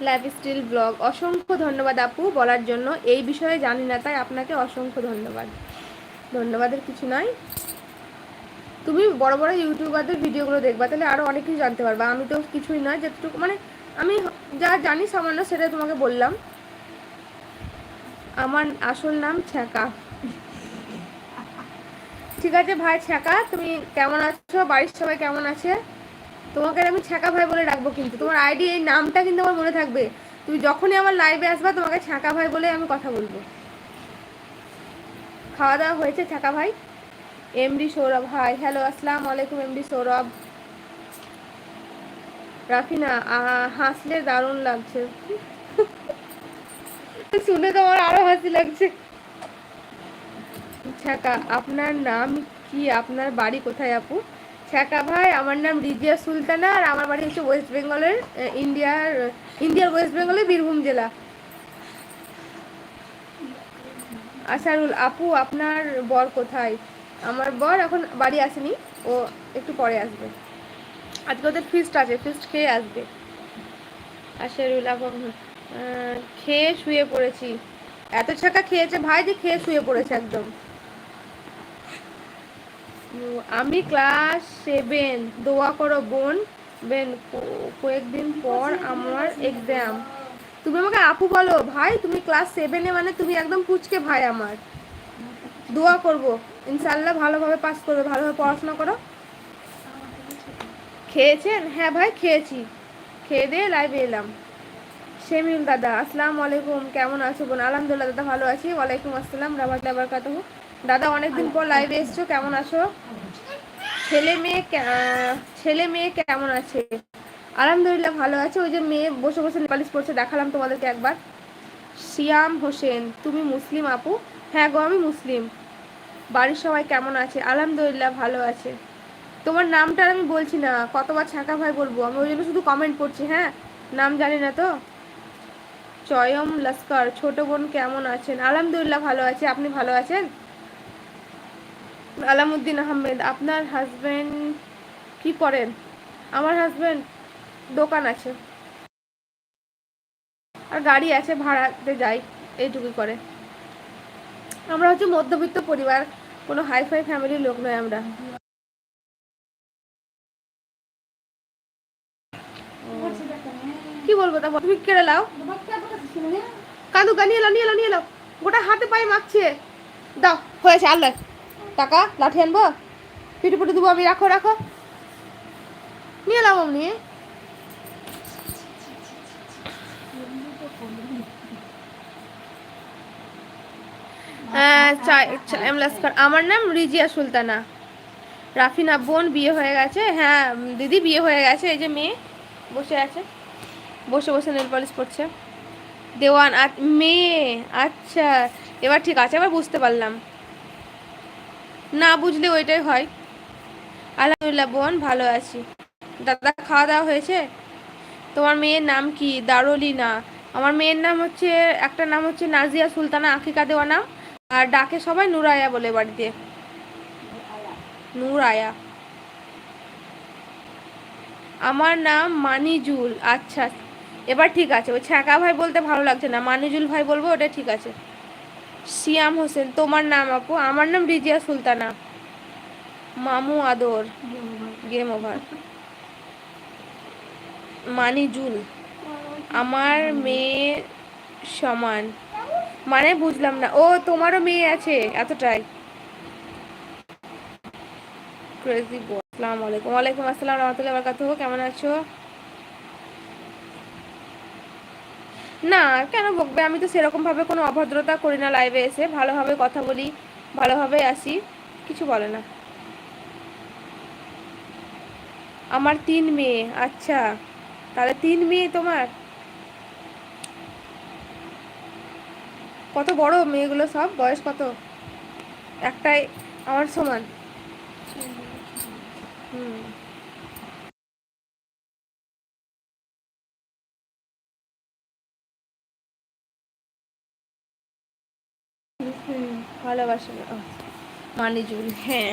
Life style blog, অসংখ্য ধন্যবাদ আপু বলার জন্য। এই বিষয়ে জানি না, তাই আপনাকে অসংখ্য ধন্যবাদ। ধন্যবাদের কিছু নয়, তুমি বড় বড় ইউটিউবারদের ভিডিওগুলো দেখবা, তাহলে আরও অনেক কিছু জানতে পারবা। আমি তো কিছুই নয়, যতটুকু মানে আমি যা জানি সামান্য সেটা তোমাকে বললাম। আমার আসল নাম ছ্যাঁকা। ঠিক আছে ভাই ছ্যাঁকা, তুমি কেমন আছো, বাড়ির সবাই কেমন আছে? তোমাকে আমি ছ্যাঁকা ভাই বলে ডাকবো, কিন্তু তোমার আইডি এই নামটা কিন্তু আমার মনে থাকবে। তুমি যখনই আমার লাইভে আসবা তোমাকে ছ্যাঁকা ভাই বলে আমি কথা বলবো। খাওয়া দাওয়া হয়েছে ছ্যাঁকা ভাই? এমডি সৌরভ, হাই, হ্যালো, আসসালামু আলাইকুম এমডি সৌরভ। রাফিনা, হাসলে দারুণ লাগছে। শুনে তোমার আরো হাসি লাগছে। ছ্যাঁকা, আপনার নাম কি, আপনার বাড়ি কোথায় আপু? ছ্যাঁকা ভাই, আমার নাম রিজিয়া সুলতানা, আর আমার বাড়ি হচ্ছে ওয়েস্ট বেঙ্গলের, ইন্ডিয়ার ওয়েস্ট বেঙ্গলের বীরভূম জেলা। আশারুল, আপু আপনার বর কোথায়? আমার বর এখন বাড়ি আসেনি, ও একটু পরে আসবে। আজকে ওদের ফিস্ট আছে, ফিস্ট খেয়ে আসবে। আশারুল আপু, খেয়ে শুয়ে পড়েছি। এত ছাকা খেয়েছে ভাই যে খেয়ে শুয়ে পড়েছে একদম। আমি ক্লাস 7, দোয়া করো বোন। বেন, কয়েকদিন পর আমার এক্সাম। তুমি আমাকে আপু বলো ভাই, তুমি ক্লাস 7-এ, মানে তুমি একদম পুচকে ভাই আমার। দোয়া করব ইনশাআল্লাহ ভালোভাবে পাস করবে, ভালোভাবে পড়াশোনা করো। খেয়েছেন? হ্যাঁ ভাই খেয়েছি, খেয়ে দিয়ে লাইভে এলাম। শেমিউল দাদা, আসসালামু আলাইকুম, কেমন আছো বোন? আলহামদুলিল্লাহ দাদা ভালো আছি, ওয়ালাইকুম আসসালাম রাহমাতুল্লাহি ওয়া বারাকাতুহু। দাদা অনেকদিন পর লাইভে এসছো, কেমন আছো? ছেলে মেয়ে ছেলে মেয়ে কেমন আছে? আলহামদুলিল্লাহ ভালো আছে। ওই যে মেয়ে বসে বসে নেপালিশ পড়ছে, দেখালাম তোমাদেরকে একবার। শিয়াম হোসেন, তুমি মুসলিম আপু? হ্যাঁ গো আমি মুসলিম। বাড়ির সবাই কেমন আছে? আলহামদুলিল্লাহ ভালো আছে। তোমার নামটা আমি বলছি না, কতবার ছাঁকা ভাই বলবো, আমি ওই জন্য শুধু কমেন্ট করছি। হ্যাঁ, নাম জানি না তো। চয়ম লস্কর, ছোট বোন কেমন আছেন? আলহামদুলিল্লাহ ভালো আছে, আপনি ভালো আছেন? আলামউদ্দিন আহমেদ, আপনার হাজবেন্ড কি করেন? আমার হাজবেন্ড দোকান আছে, আর গাড়ি আছে, ভাড়াতে যাই, এইটুকুই করে। আমরা হচ্ছে মধ্যবিত্ত পরিবার, কোনো হাইফাই ফ্যামিলির লোক নয় আমরা। কি বলবো তা, তুমি কেড়ে লাও, কাঁদুকা নিয়ে এলো, নিয়ে এলো, নিয়ে এলো, গোটা হাতে পায়ে মাখছে। দাও হয়েছে, আল্লাহ টাকা লাঠি আনবো, পিটু পিটু দেবো আমি, রাখো রাখো, নিয়ে এলাম অমনি। আমার নাম রিজিয়া সুলতানা। রাফিনা বোন বিয়ে হয়ে গেছে? হ্যাঁ দিদি বিয়ে হয়ে গেছে, এই যে মেয়ে বসে আছে, বসে বসে নেল পলিশ করছে। দেওয়ান, মেয়ে, আচ্ছা এবার ঠিক আছে, এবার বুঝতে পারলাম, না বুঝলে ওইটাই হয়। আলহামদুলিল্লাহ বোন ভালো আছি। দাদা খাওয়া দাওয়া হয়েছে? তোমার মেয়ের নাম কি? দারুলিনা। আমার মেয়ের নাম হচ্ছে, একটা নাম হচ্ছে নাজিয়া সুলতানা, আকিকা দেওয়া নাম, আর ডাকে সবাই নুরায়া বলে বাড়িতে, নুরায়া। আমার নাম মানিজুল। আচ্ছা এবার ঠিক আছে, ওই ছ্যাঁকা ভাই বলতে ভালো লাগছে না, মানিজুল ভাই বলবো, ওটা ঠিক আছে। সিয়াম হোসেন, তোমার নাম আপু? আমার নাম রিজিয়া সুলতানা। মামু আদর, গেম ওভার। মানিজুল, আমার মেয়ে সমান, মানে বুঝলাম না। ও তোমারও মেয়ে আছে, এতটাই। ক্রেজি বয়, আসসালামু আলাইকুম। ওয়ালাইকুম আসসালাম রাহমাতুল্লাহি ওয়া বারাকাতুহু, কেমন আছো? না কেন বকবে, আমি তো সেরকম ভাবে কোনো অভদ্রতা করি না, লাইভে এসে ভালোভাবে কথা বলি, ভালোভাবে আসি, কিছু বলে না। আমার 3 মেয়ে। আচ্ছা তাহলে 3 মেয়ে তোমার, কত বড় মেয়েগুলো, সব বয়স কত? একটাই আমার সমান। হুম, ভালোবাসে না মানিজুল, হ্যাঁ